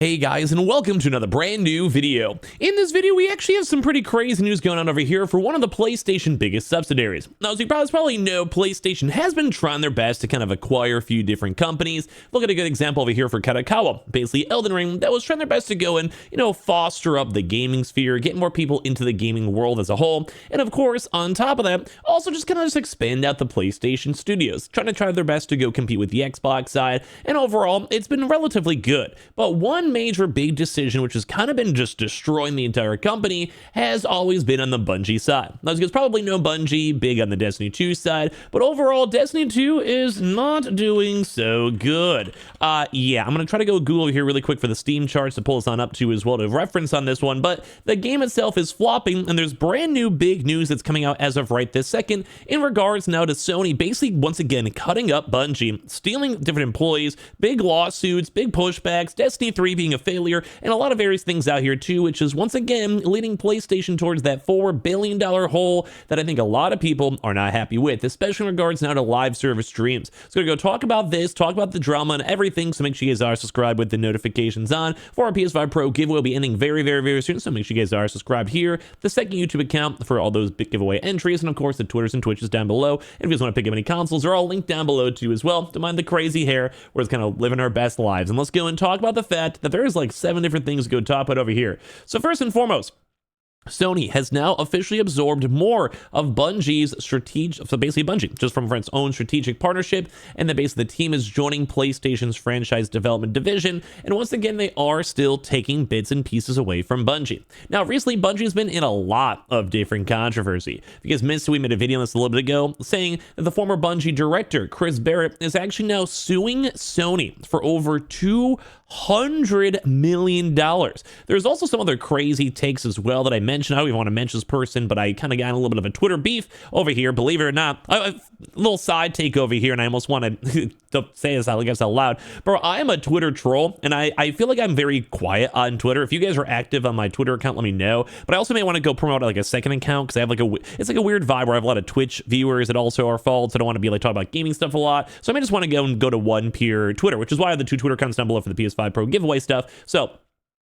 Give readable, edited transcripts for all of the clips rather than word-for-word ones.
Hey guys, and welcome to another brand new video. In this video, we actually have some pretty crazy news going on over here for one of the PlayStation biggest subsidiaries. Now, as you probably know, PlayStation has been trying their best to kind of acquire a few different companies. Look at a good example over here for Kadokawa, basically Elden Ring, that was trying their best to go and, foster up the gaming sphere, get more people into the gaming world as a whole. And of course, on top of that, also just kind of expand out the PlayStation studios, trying to try their best to go compete with the Xbox side. And overall, it's been relatively good. But one major big decision, which has kind of been just destroying the entire company, has always been on the Bungie side. Now, as you guys probably know, Bungie, big on the Destiny 2 side, but overall, Destiny 2 is not doing so good. Yeah, I'm going to try to go Google here really quick for the Steam charts to pull us on up to as well to reference on this one, but the game itself is flopping, and there's brand new big news that's coming out as of right this second in regards now to Sony basically once again cutting up Bungie, stealing different employees, big lawsuits, big pushbacks, Destiny 3 being a failure, and a lot of various things out here too, which is once again leading PlayStation towards that $4 billion hole that I think a lot of people are not happy with, especially in regards now to live service streams. So we're going to go talk about this, talk about the drama and everything, so make sure you guys are subscribed with the notifications on for our PS5 Pro giveaway will be ending very soon, so make sure you guys are subscribed here, the second YouTube account for all those big giveaway entries, and of course the Twitters and Twitches down below. And if you guys want to pick up any consoles, they're all linked down below too as well. Don't mind the crazy hair, we're just kind of living our best lives. And let's go and talk about the fact that there's like 7 different things to go top it over here. So first and foremost, Sony has now officially absorbed more of Bungie's strategic, so basically Bungie, just from its own strategic partnership, and then basically the team is joining PlayStation's franchise development division, and once again, they are still taking bits and pieces away from Bungie. Now, recently, Bungie's been in a lot of different controversy. If you guys missed it, we made a video on this a little bit ago, saying that the former Bungie director, Chris Barrett, is actually now suing Sony for over $200 million. There's also some other crazy takes as well that I mentioned. I don't even want to mention this person, but I kind of got a little bit of a Twitter beef over here, believe it or not. A little side take over here, and I almost want to say this out loud. Bro, I am a Twitter troll, and I feel like I'm very quiet on Twitter. If you guys are active on my Twitter account, let me know. But I also may want to go promote like a second account, because I have it's like a weird vibe where I have a lot of Twitch viewers that also are faults. I don't want to be like talking about gaming stuff a lot. So I may just want to go to one pure Twitter, which is why I have the 2 Twitter accounts down below for the PS5 Pro giveaway stuff. So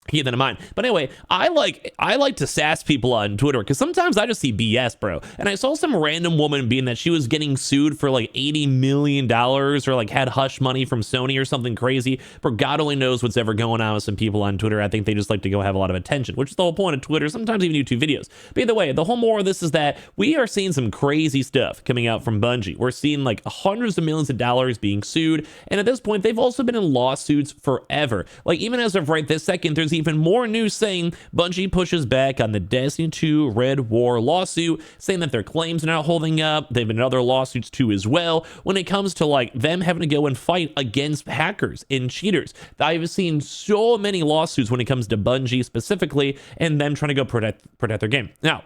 keep that in mind. But anyway, I like to sass people on Twitter because sometimes I just see BS, bro. And I saw some random woman being that she was getting sued for like $80 million or like had hush money from Sony or something crazy. But God only knows what's ever going on with some people on Twitter. I think they just like to go have a lot of attention, which is the whole point of Twitter, sometimes even YouTube videos. But either way, the whole moral of this is that we are seeing some crazy stuff coming out from Bungie. We're seeing like hundreds of millions of dollars being sued. And at this point, they've also been in lawsuits forever. Like even as of right this second, there's even more news saying Bungie pushes back on the Destiny 2 Red War lawsuit, saying that their claims are not holding up. They've been in other lawsuits too as well when it comes to like them having to go and fight against hackers and cheaters. I've seen so many lawsuits when it comes to Bungie specifically and them trying to go protect their game. Now,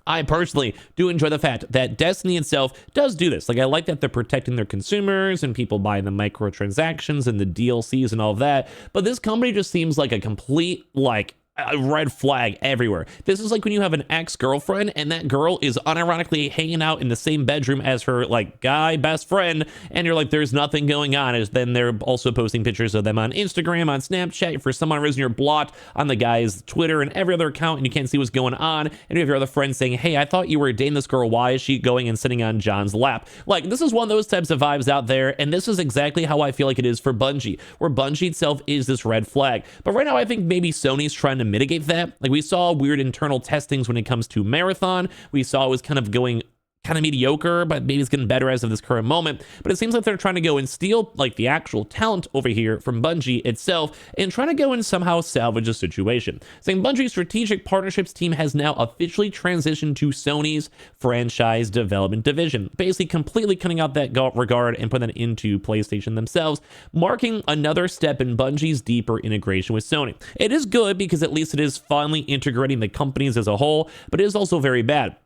I personally do enjoy the fact that Destiny itself does do this. Like, I like that they're protecting their consumers and people buying the microtransactions and the DLCs and all of that. But this company just seems like a complete, like, a red flag everywhere. This is like when you have an ex-girlfriend and that girl is unironically hanging out in the same bedroom as her like guy best friend, and you're like, there's nothing going on. Is then they're also posting pictures of them on Instagram, on Snapchat. For some reason, you're blocked on the guy's Twitter and every other account, and you can't see what's going on. And you have your other friends saying, hey, I thought you were dating this girl. Why is she going and sitting on John's lap? Like, this is one of those types of vibes out there, and this is exactly how I feel like it is for Bungie, where Bungie itself is this red flag. But right now, I think maybe Sony's trying to mitigate that. Like, we saw weird internal testings when it comes to Marathon. We saw it was kind of going kind of mediocre, but maybe it's getting better as of this current moment. But it seems like they're trying to go and steal like the actual talent over here from Bungie itself and trying to go and somehow salvage a situation. Saying Bungie's strategic partnerships team has now officially transitioned to Sony's franchise development division, basically completely cutting out that regard and putting that into PlayStation themselves, marking another step in Bungie's deeper integration with Sony. It is good because at least it is finally integrating the companies as a whole, but it is also very bad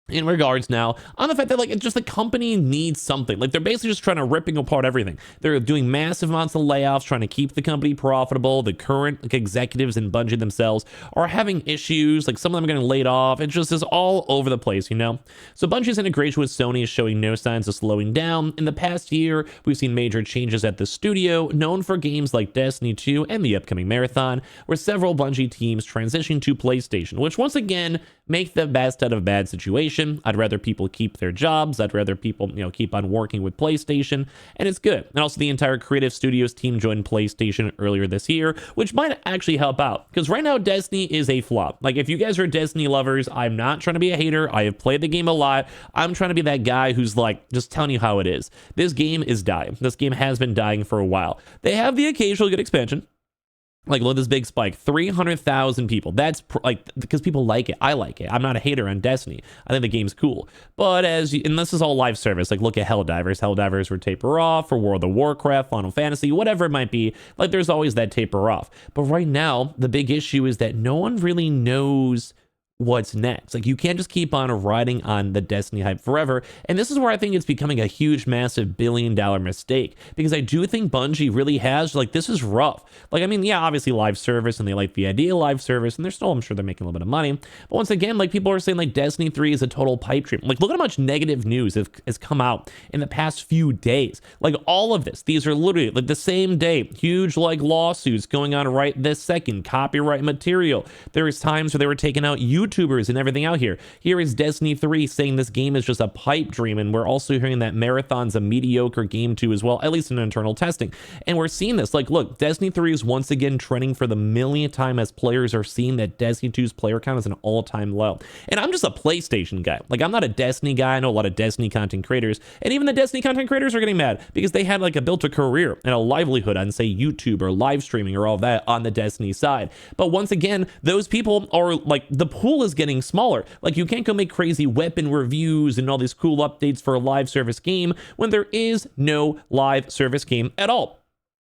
in regards now on the fact that like it's just the company needs something. Like they're basically just trying to ripping apart everything. They're doing massive amounts of layoffs, trying to keep the company profitable. The current like executives in Bungie themselves are having issues. Like some of them are getting laid off. It's just is all over the place, you know. So Bungie's integration with Sony is showing no signs of slowing down. In the past year, we've seen major changes at the studio, known for games like Destiny 2 and the upcoming Marathon, where several Bungie teams transition to PlayStation, which once again make the best out of a bad situation. I'd rather people keep their jobs. I'd rather people, keep on working with PlayStation, and it's good. And also the entire creative studios team joined PlayStation earlier this year, which might actually help out because right now Destiny is a flop. Like if you guys are Destiny lovers, I'm not trying to be a hater. I have played the game a lot. I'm trying to be that guy who's like just telling you how it is. This game is dying. This game has been dying for a while. They have the occasional good expansion. Like, look at this big spike, 300,000 people. That's because people like it. I like it. I'm not a hater on Destiny. I think the game's cool. But and this is all live service. Like, look at Helldivers. Helldivers would taper off for World of Warcraft, Final Fantasy, whatever it might be. Like, there's always that taper off. But right now, the big issue is that no one really knows what's next. Like you can't just keep on riding on the Destiny hype forever. And this is where I think it's becoming a huge, massive billion-dollar mistake because I do think Bungie really has this is rough. Like, I mean, yeah, obviously live service and they like the idea of live service and they're still, I'm sure they're making a little bit of money. But once again, like people are saying like Destiny 3 is a total pipe dream. Like look at how much negative news has come out in the past few days. Like all of this, these are literally like the same day, huge like lawsuits going on right this second, copyright material. There was times where they were taking out YouTubers and everything out here. Here is Destiny 3 saying this game is just a pipe dream, and we're also hearing that Marathon's a mediocre game too as well, at least in internal testing. And we're seeing this, like, look, Destiny 3 is once again trending for the millionth time as players are seeing that Destiny 2's player count is an all-time low. And I'm just a PlayStation guy. Like, I'm not a Destiny guy. I know a lot of Destiny content creators, and even the Destiny content creators are getting mad because they had like built a career and a livelihood on, say, YouTube or live streaming or all that on the Destiny side. But once again, those people are like, the pool is getting smaller. Like, you can't go make crazy weapon reviews and all these cool updates for a live service game when there is no live service game at all.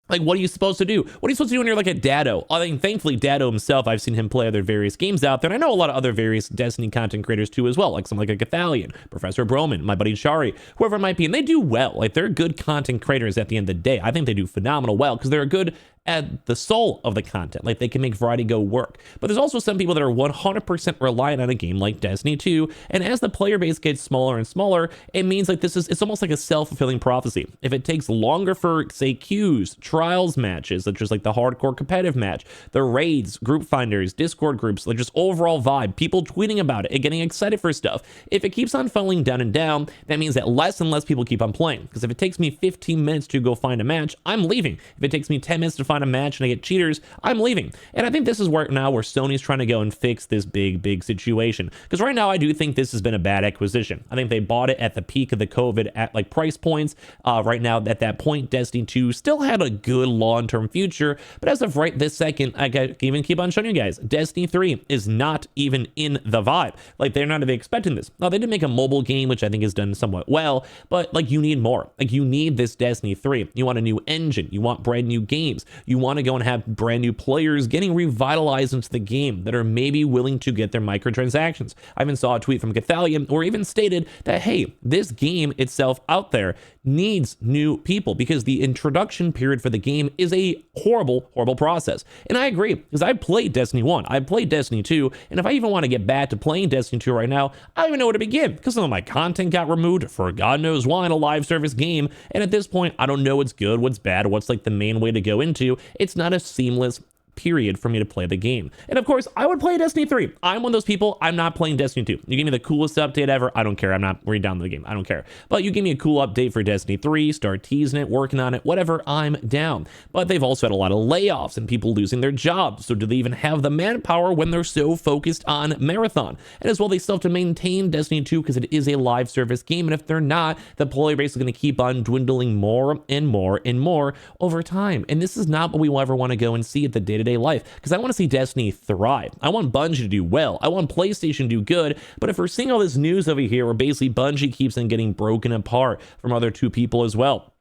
Like, what are you supposed to do? What are you supposed to do when you're like at Dado? I mean, thankfully, Dado himself, I've seen him play other various games out there. And I know a lot of other various Destiny content creators too as well, like some like a Gathalion, Professor Broman, my buddy Shari, whoever it might be. And they do well. Like, they're good content creators at the end of the day. I think they do phenomenal well because they're good at the soul of the content. Like, they can make variety go work. But there's also some people that are 100% reliant on a game like Destiny 2. And as the player base gets smaller and smaller, it means like it's almost like a self-fulfilling prophecy. If it takes longer for, say, queues, trials matches, such as like the hardcore competitive match, the raids, group finders, Discord groups, like just overall vibe, people tweeting about it and getting excited for stuff. If it keeps on falling down and down, that means that less and less people keep on playing. Because if it takes me 15 minutes to go find a match, I'm leaving. If it takes me 10 minutes to find a match and I get cheaters, I'm leaving. And I think this is where Sony's trying to go and fix this big situation. Because right now, I do think this has been a bad acquisition. I think they bought it at the peak of the COVID at like price points. Right now, at that point, Destiny 2 still had a good long-term future. But as of right this second, I can even keep on showing you guys, Destiny 3 is not even in the vibe. Like, they're not even expecting this. Now, they did make a mobile game, which I think is done somewhat well, but like, you need more. Like, you need this Destiny 3. You want a new engine. You want brand new games. You want to go and have brand new players getting revitalized into the game that are maybe willing to get their microtransactions. I even saw a tweet from Gathalion or even stated that, hey, this game itself out there needs new people because the introduction period for the game is a horrible process. And I agree, because I played Destiny 1, I played Destiny 2, and if I even want to get back to playing Destiny 2 right now, I don't even know where to begin because some of my content got removed for God knows why in a live service game. And at this point, I don't know what's good, what's bad, what's like the main way to go into. It's not a seamless period for me to play the game. And of course, I would play Destiny 3. I'm one of those people, I'm not playing Destiny 2. You give me the coolest update ever, I don't care. I'm not redownloading the game. I don't care. But you give me a cool update for Destiny 3, start teasing it, working on it, whatever, I'm down. But they've also had a lot of layoffs and people losing their jobs. So do they even have the manpower when they're so focused on Marathon? And as well, they still have to maintain Destiny 2 because it is a live service game. And if they're not, the player base is going to keep on dwindling more and more and more over time. And this is not what we will ever want to go and see at the day-to-day life, because I want to see Destiny thrive. I want Bungie to do well. I want PlayStation to do good. But if we're seeing all this news over here where basically Bungie keeps on getting broken apart from other two people as well,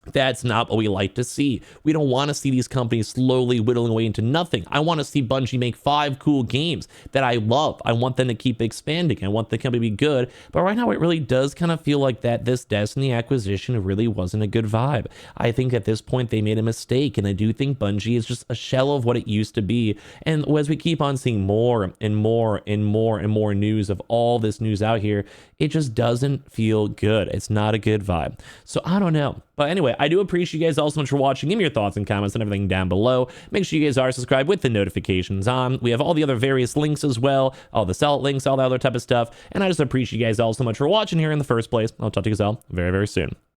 That's not what we like to see. We don't want to see these companies slowly whittling away into nothing. I want to see Bungie make 5 cool games that I love. I want them to keep expanding. I want the company to be good. But right now, it really does kind of feel like that this Destiny acquisition really wasn't a good vibe. I think at this point, they made a mistake. And I do think Bungie is just a shell of what it used to be. And as we keep on seeing more and more and more and more news of all this news out here, it just doesn't feel good. It's not a good vibe. So I don't know. But anyway, I do appreciate you guys all so much for watching. Give me your thoughts and comments and everything down below. Make sure you guys are subscribed with the notifications on. We have all the other various links as well, all the sell links, all that other type of stuff. And I just appreciate you guys all so much for watching here in the first place. I'll talk to you guys all very, very soon.